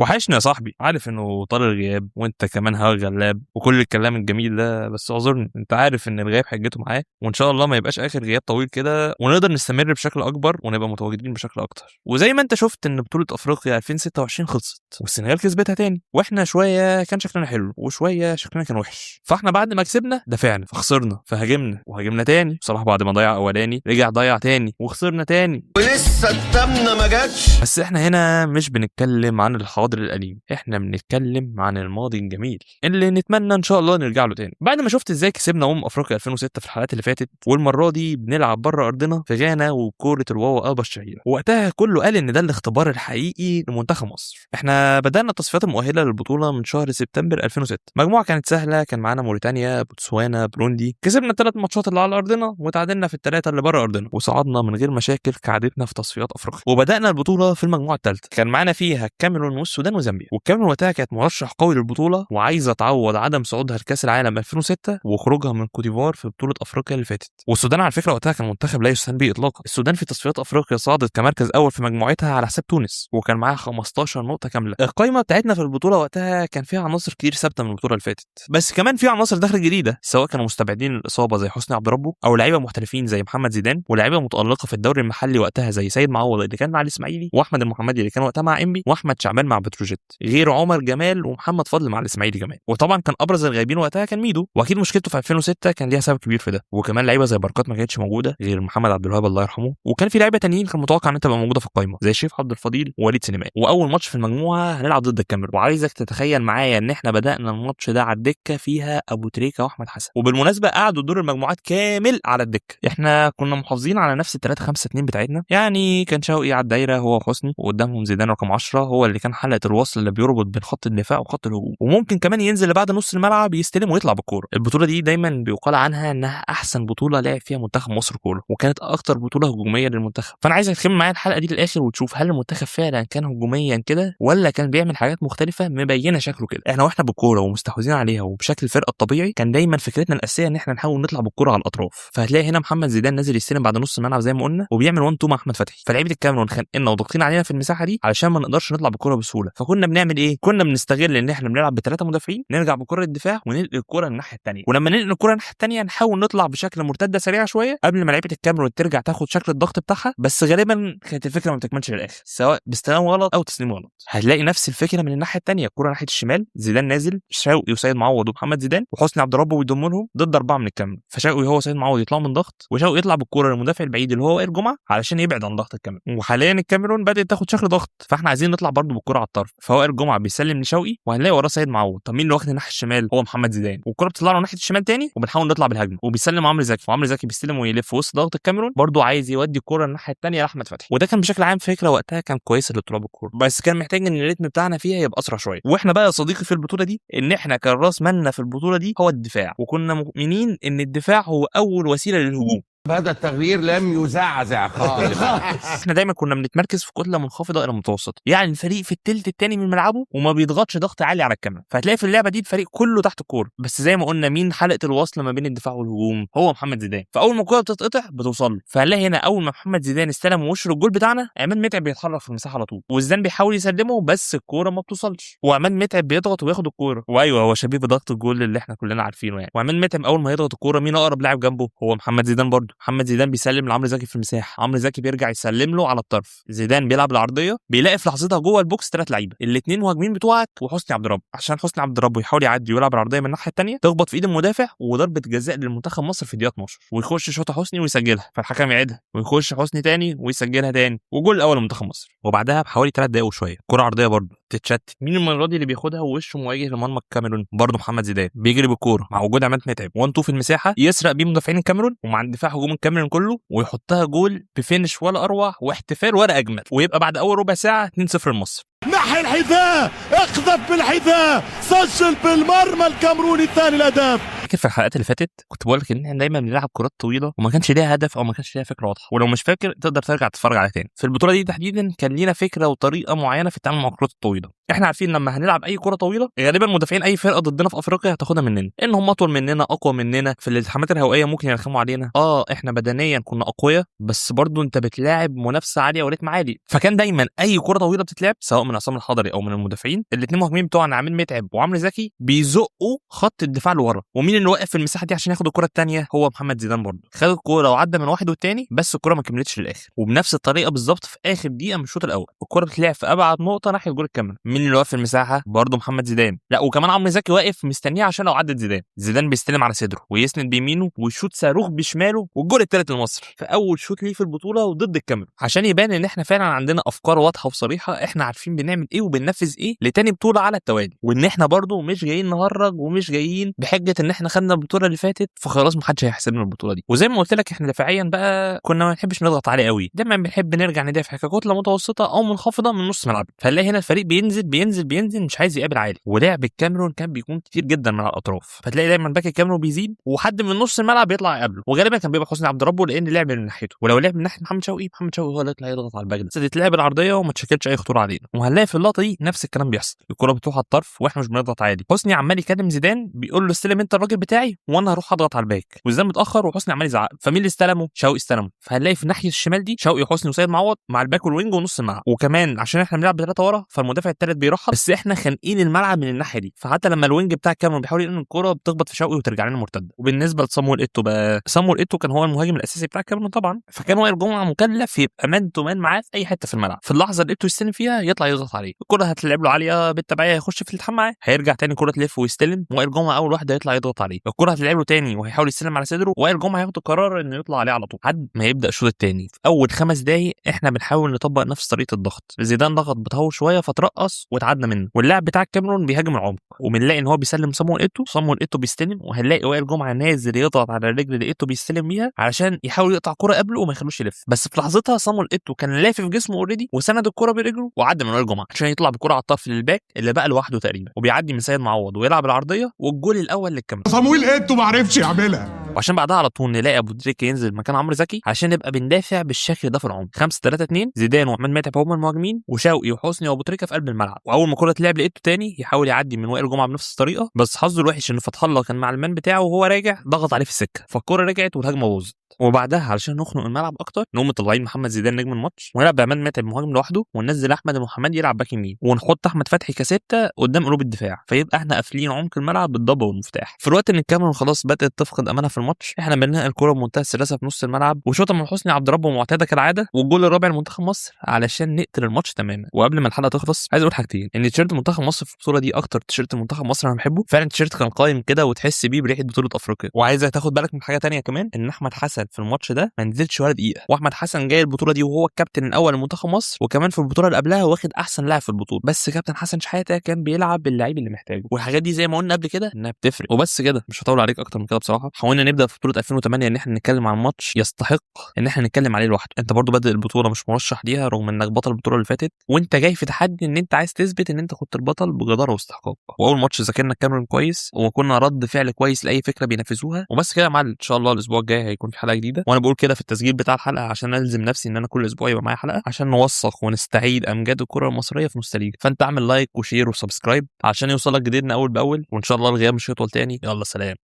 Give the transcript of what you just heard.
وحشني يا صاحبي، عارف انه طال الغياب وانت كمان هوا غلاب وكل الكلام الجميل ده، بس اعذرني، انت عارف ان الغياب حجته معاه، وان شاء الله ما يبقاش اخر غياب طويل كده ونقدر نستمر بشكل اكبر ونبقى متواجدين بشكل اكتر. وزي ما انت شفت ان بطولة افريقيا 2026 خلصت والسنغال كسبتها تاني، واحنا شوية كان شكلنا حلو وشوية شكلنا كان وحش. فاحنا بعد ما كسبنا دافعنا فخسرنا فهاجمنا وهاجمنا تاني. صلاح بعد ما ضيع اولاني رجع ضيع تاني وخسرنا تاني ولسه التمنة ما جاتش. بس احنا هنا مش بنتكلم عن الحاضر الأليم، احنا بنتكلم عن الماضي الجميل اللي نتمنى ان شاء الله نرجع له تاني. بعد ما شفت ازاي كسبنا افريقيا 2006 في الحلقات اللي فاتت، والمره دي بنلعب بره ارضنا في غانا وكوره الواوا ابا الشهيره، وقتها كله قال ان ده الاختبار الحقيقي لمنتخب مصر. احنا بدانا التصفيات المؤهله للبطوله من شهر سبتمبر 2006. مجموعه كانت سهله، كان معانا موريتانيا، بوتسوانا، بروندي. كسبنا الثلاث ماتشات اللي على ارضنا وتعادلنا في الثلاثه اللي بره ارضنا، وصعدنا من غير مشاكل كعادتنا في تصفيات افريقيا. وبدانا البطوله في المجموعه الثالثه، كان معانا فيها الكاميرون والسودان وزامبيا. والكاميرون وقتها كانت مرشح قوي للبطوله وعايزه تعوض عدم صعودها لكاس العالم 2006 وخروجها من كوتيفوار في بطوله افريقيا اللي فاتت. والسودان على فكره وقتها كان منتخب لا يستهان به اطلاقا. السودان في تصفيات افريقيا صعدت كمركز اول في مجموعتها على حساب تونس، وكان معاها 15 نقطه كامله. القائمه بتاعتنا في البطوله وقتها كان فيها عناصر كتير ثابته من البطوله اللي فاتت، بس كمان في عناصر دخلت جديده، سواء كانوا مستبعدين الاصابه زي حسني عبد ربه او لعيبه محترفين زي محمد زيدان، ولاعيبه متالقه في الدوري المحلي وقتها زي سيد معوض اللي كان مع الاسماعيلي، واحمد المحمدي اللي كان وقتها مع انبي، واحمد شعبان مع بتروجيت، غير عمر جمال ومحمد فضل مع الاسماعيلي كمان. وطبعا كان ابرز الغايبين وقتها كان ميدو، واكيد مشكلته في 2006 كان ليها سبب كبير في ده. وكمان لعيبه زي بركات ما كانتش موجوده غير محمد عبد الوهاب الله يرحمه، وكان في لعيبه تانيين كان متوقع ان تبقى موجوده في القائمه زي شريف عبد الفضيل ووليد سليمان. واول ماتش في المجموعه هنلعب ضد الكاميرون، وعايزك تتخيل معايا ان احنا بدانا الماتش ده على الدكه فيها ابو تريكه واحمد حسن، وبالمناسبه قعدوا دور المجموعات كامل على الدكه. احنا كنا محافظين على نفس 3-5-2 بتاعتنا، يعني كان شوقي على الدايره هو وحسني، وقدامهم زيدان رقم 10 هو اللي كان حلقه الوصل اللي بيربط بين خط الدفاع وخط الهجوم، وممكن كمان ينزل لبعد نص الملعب يستلم ويطلع بالكوره. البطوله دي دايما بيقال عنها انها احسن بطوله لعب فيها منتخب مصر كوره، وكانت اكتر بطوله هجوميه للمنتخب. فانا عايزك تكمل معايا الحلقه دي للاخر وتشوف هل المنتخب فعلا كان هجوميا كده ولا كان بيعمل حاجات مختلفه مبينه شكله كده. احنا واحنا بالكوره ومستحوذين عليها وبشكل الفرقه الطبيعي، كان دايما فكرتنا الاساسيه ان احنا نحاول نطلع بالكوره على الاطراف. فهتلاقي هنا محمد زيدان نازل يستلم بعد نص الملعب زي ما قلنا، وبيعمل 1 2 مع احمد فتحي، فلعيبه الكاميرون خانقنا وضاغطين علينا في المساحه دي علشان ما نقدرش نطلع بالكوره بسهوله. فكنا بنعمل ايه؟ كنا بنستغل ان احنا بنلعب بثلاثه مدافعين، نرجع بكره الدفاع وننقل الكوره الناحيه الثانيه، ولما ننقل الكوره الناحيه الثانيه نحاول نطلع بشكل مرتده سريع شويه قبل ما لعيبه الكاميرون ترجع تاخد شكل الضغط بتاعها. بس غالبا كانت الفكره ما بتكملش للاخر، سواء باستلام غلط او تسليم غلط. هتلاقي نفس الفكره من الناحيه الثانيه، الكوره ناحيه الشمال، زيدان نازل، شوقي وسيد معوض ومحمد زيدان وحسني عبد ربه بيضم لهم ضد اربعه من الكاميرون. فشوقي هو وسيد معوض يطلعوا من ضغط، وشوقي يطلع بالكوره للمدافع البعيد اللي هو وائل جمعه علشان يبعد عن ضغط الكاميرون. وحاليا الكاميرون بدات تاخد شكل ضغط، فاحنا عايزين نطلع برضه بالكوره على الطرف، فوائل جمعه بيسلم لشوقي وهنلاقي وراه سيد معوض. طب مين اللي واخد الناحيه الشمال؟ هو محمد زيدان، والكوره بتطلع له ناحيه الشمال تاني وبنحاول نطلع بالهجمه، وبيسلم عمرو زكي، وعمرو زكي بيستلم ويلف وسط ضغط الكاميرون برضه عايز يودي الكوره الناحيه الثانيه لاحمد فتحي. وده كان بشكل عام فكره وقتها كان كويسه للطلاب الكوره، بس كان محتاج ان الريتم بتاعنا فيها يبقى اسرع شويه. واحنا بقى يا صديقي في البطوله دي ان احنا كان راس مالنا في البطوله دي هو الدفاع، وكنا مؤمنين ان الدفاع هو اول وسيله للهجوم. هذا التغيير لم يزعزع خالص. احنا دايما كنا بنتمركز في كتله منخفضه الى متوسطه، يعني الفريق في الثلث الثاني من ملعبه وما بيضغطش ضغط عالي على الكاميرا. فهتلاقي في اللعبه دي الفريق كله تحت الكوره، بس زي ما قلنا مين حلقه الوصل ما بين الدفاع والهجوم؟ هو محمد زيدان. فاول ما الكوره بتتقطع بتوصل له، فهنلاقي هنا اول ما محمد زيدان استلم ووش الجول بتاعنا، عماد متعب بيتحرك في المساحه على طول، وزيدان بيحاول يسلمه بس الكوره ما بتوصلش، وعماد متعب بيضغط وياخد الكوره. وايوه هو شبيه بضغط الجول اللي احنا كلنا عارفينه يعني. وعماد متعب اول ما يضغط الكوره مين اقرب لاعب جنبه؟ هو محمد زيدان برضه. محمد زيدان بيسلم لعمرو زكي في المساحه، عمرو زكي بيرجع يسلم له على الطرف، زيدان بيلعب العرضيه، بيلاقي في لحظتها جوه البوكس ثلاث لعيبه، الاثنين مهاجمين بتوعك وحسني عبد ربه، عشان حسني عبد ربه يحاول يعدي ويلعب العرضيه من الناحيه الثانيه تخبط في ايد المدافع وضربه جزاء للمنتخب مصر في الدقيقه 12، ويخش شوطه حسني ويسجلها، فالحكم يعيدها ويخش حسني تاني ويسجلها تاني، وجول الاول لمنتخب مصر. وبعدها بحوالي 3 دقايق وشويه كره عرضيه برضه تتشتت، مين المره دي اللي بياخدها ووشه مواجه لمرمى الكاميرون؟ برضه محمد زيدان، بيجري بالكوره مع وجود عماد متعب 1 2 في المساحه، يسرق بيه مدافعين الكاميرون ومع اندفاع هجوم الكاميرون كله ويحطها جول بفينش ولا اروع واحتفال ولا اجمل، ويبقى بعد اول ربع ساعه 2-0 لمصر. نحي الحذاء، اقذف بالحذاء، سجل بالمرمى الكاميروني الثاني الاهداف. فاكر في الحلقات اللي فاتت كنت بقول لك ان احنا دايما بنلعب كرات طويله وما كانش ليها هدف او ما كانش ليها فكره واضحه، ولو مش فاكر تقدر ترجع تتفرج عليها تاني. في البطوله دي تحديدا كان لينا فكره وطريقه معينه في التعامل مع الكرات الطويله. احنا عارفين لما هنلعب اي كره طويله غالبا مدافعين اي فرقه ضدنا في افريقيا هتاخدها مننا، ان هم اطول مننا اقوى مننا في الالتحامات الهوائيه ممكن يرخموا علينا. احنا بدنيا كنا اقوياء بس برضو انت بتلاعب منافسه عاليه وريتم عالي، فكان دايما اي كره طويله بتتلعب سواء من عصام الحضري او من المدافعين الاثنين مهاجمين بتوعنا عامل متعب وعمرو زكي بيزقوا خط الدفاع لورا، ومين اللي واقف في المساحه دي عشان ياخد الكره الثانيه؟ هو محمد زيدان برضو. خد الكوره وعدى من واحد والتاني بس الكوره ما كملتش للاخر، وبنفس الطريقه بالظبط في اخر دقيقه من الشوط الاول الكوره بتلعب في ابعد نقطه ناحيه جول الكاميرا. مين اللي واقف في المساحه؟ برضو محمد زيدان. لا وكمان عمرو زكي واقف مستنيه عشان لو عدت زيدان بيستلم على صدره ويسند بيمينه ويشوط صاروخ بشماله، والجول الثالث لمصر في اول شوط ليه في البطوله وضد الكاميرا، عشان يبان ان احنا فعلا عندنا افكار واضحه وصريحه، احنا عارفين بنعمل ايه وبننفذ ايه لتاني بطوله على التوالي، وان احنا برضو مش جايين نهرج ومش جايين بحجه ان احنا خدنا البطوله اللي فاتت فخلاص ما حدش هيحسب لنا البطوله دي. وزي ما قلت لك احنا دفاعيا بقى كنا ما بنحبش نضغط عليه قوي، دايما بنحب نرجع ندافع ككتله متوسطه او منخفضه من نص ملعب، فنلاقي هنا الفريق بينزل مش عايز يقابل عالي، ولعب الكاميرون كان بيكون كتير جدا من على الاطراف، فتلاقي دايما باك الكاميرون بيزيد وحد من نص الملعب بيطلع يقابله، وغالبا كان بيبقى حسني عبد ربه لان لعب من ناحيته، ولو لعب من ناحيه محمد شوقي هو اللي يطلع يضغط على الباك ده، تتلعب العرضيه وما تشكلش اي خطوره علينا. وهنلاقي في اللقطه دي نفس الكلام بيحصل، الكره بتروح على الطرف واحنا مش بنضغط عادي، حسني عمال يكلم زيدان بيقول له استلم انت الراجل بتاعي وانا هروح اضغط على الباك، وزيدان متاخر وحسني عمال يزعق، فمين اللي استلمه؟ شوقي استلمه، فهنلاقي في الناحيه الشمال دي شوقي وحسني وسيد معوض مع الباك والوينج ونص الملعب، وكمان عشان احنا بنلعب بثلاثه ورا فالمدافع الثالث بيرحب، بس احنا خانقين الملعب من الناحيه دي، فحتى لما الوينج بتاع الكاميرون بيحاول ينقل الكوره بتخبط في شوقي وترجع لنا مرتده. وبالنسبه لصامويل ايتو بقى، صامويل ايتو كان هو المهاجم الاساسي بتاع الكاميرون طبعا، فكان وائل جمعه مكلف يبقى مان تو مان معاه في اي حته في الملعب، في اللحظه اللي ايتو يستلم فيها يطلع يضغط عليه، الكوره هتلعب له عاليه بالتبعيه هيخش في الالتحام معاه، هيرجع تاني الكوره تلف ويستلم، وائل جمعه اول واحد هيطلع يضغط عليه، الكوره هتلعب له تاني وهيحاول يستلم على صدره، وائل جمعه هياخد القرار انه يطلع عليه على طول لحد ما يبدا الشوط الثاني. في اول 5 دقائق احنا بنحاول نطبق نفس طريقه الضغط، زيدان ضغط بتهور شويه فترقص وتعدى منه، واللاعب بتاع الكاميرون بيهاجم العمق، وبنلاقي ان هو بيسلم صامويل ايتو بيستلم، وهنلاقي وائل جمعه نازل يضغط على الرجل اللي ايتو بيستلم بيها علشان يحاول يقطع كرة قبله وما يخلوش يلف، بس في لحظتها صامويل ايتو كان لافف جسمه اوريدي وسند الكرة برجله وعدى من وائل جمعه عشان يطلع بالكرة على الطرف للباك اللي بقى لوحده تقريبا، وبيعدي من سيد معوض ويلعب العرضيه، والجول الاول للكاميرون صامويل ايتو ما عرفش يعملها. وعشان بعدها على طول نلاقي ابو تريكه ينزل مكان عمرو زكي عشان نبقى بندافع بالشكل ده في العمق 5-3-2، زيدان ومحمد متعب هم المهاجمين وشوقي وحسني وابو تريكه في قلب الملعب، واول ما الكره تلعب لقيته تاني يحاول يعدي من وائل جمعه بنفس الطريقه، بس حظه الوحش ان فتح الله كان مع المان بتاعه وهو راجع ضغط عليه في السكه فالكره رجعت والهجمه باظت، وبعدها علشان نخنق الملعب اكتر نقوم مطلعين محمد زيدان نجم الماتش ونلعب بعماد متعب مهاجم لوحده وننزل احمد المحمدي يلعب باك يمين ونحط احمد فتحي كسته قدام قلوب الدفاع، فيبقى احنا قافلين عمق الملعب بالضبه والمفتاح. في الوقت ان الكاميرون خلاص بدات تفقد امانها في الماتش احنا بننقل الكره بمنتهى السلاسه في نص الملعب وشوطه من حسني عبد ربه معتاده كالعاده والجول الرابع لمنتخب مصر علشان نقتل الماتش تماما. وقبل ما الحلقه تخلص عايز اقول حاجتين، ان تيشيرت منتخب مصر في البطوله دي اكتر تيشيرت منتخب مصر انا بحبه، فعلا التيشيرت كان قايم كده وتحس بيه بريحه بطوله افريقيا. وعايزك تاخد بالك من حاجه تانية كمان، ان احمد حسن في الماتش ده ما نزلش ولا دقيقه، واحمد حسن جاي البطوله دي وهو الكابتن الاول لمنتخب مصر، وكمان في البطوله اللي قبلها واخد احسن لاعب في البطوله، بس كابتن حسن شحاته كان بيلعب باللعيب اللي محتاجه، والحاجات دي زي ما قلنا قبل كده انها بتفرق. وبس كده مش هطول عليك اكتر من كده بصراحه، حاولنا نبدا في بطوله 2008 ان احنا نتكلم عن ماتش يستحق ان احنا نتكلم عليه لوحده، انت برضو بادئ البطوله مش مرشح ليها رغم انك بطل البطوله اللي فاتت، وانت جاي في تحدي ان انت عايز تثبت ان انت كنت البطل بجداره واستحقاق. واول ماتش ذاكرنا الكاميرون كويس وكنا رد فعل كويس لاي فكره بينفذوها. وبس كده يا معلم، ان شاء الله الاسبوع الجاي هيكون في حلقه جديده، وانا بقول كده في التسجيل بتاع الحلقه عشان الزم نفسي ان انا كل اسبوع يبقى معايا حلقه عشان نوثق ونستعيد امجاد الكره المصريه في نص ليج. فانت اعمل لايك وشير وسبسكرايب عشان يوصلك جديدنا اول باول، وان شاء الله الغياب مش هيطول تاني. يلا سلام.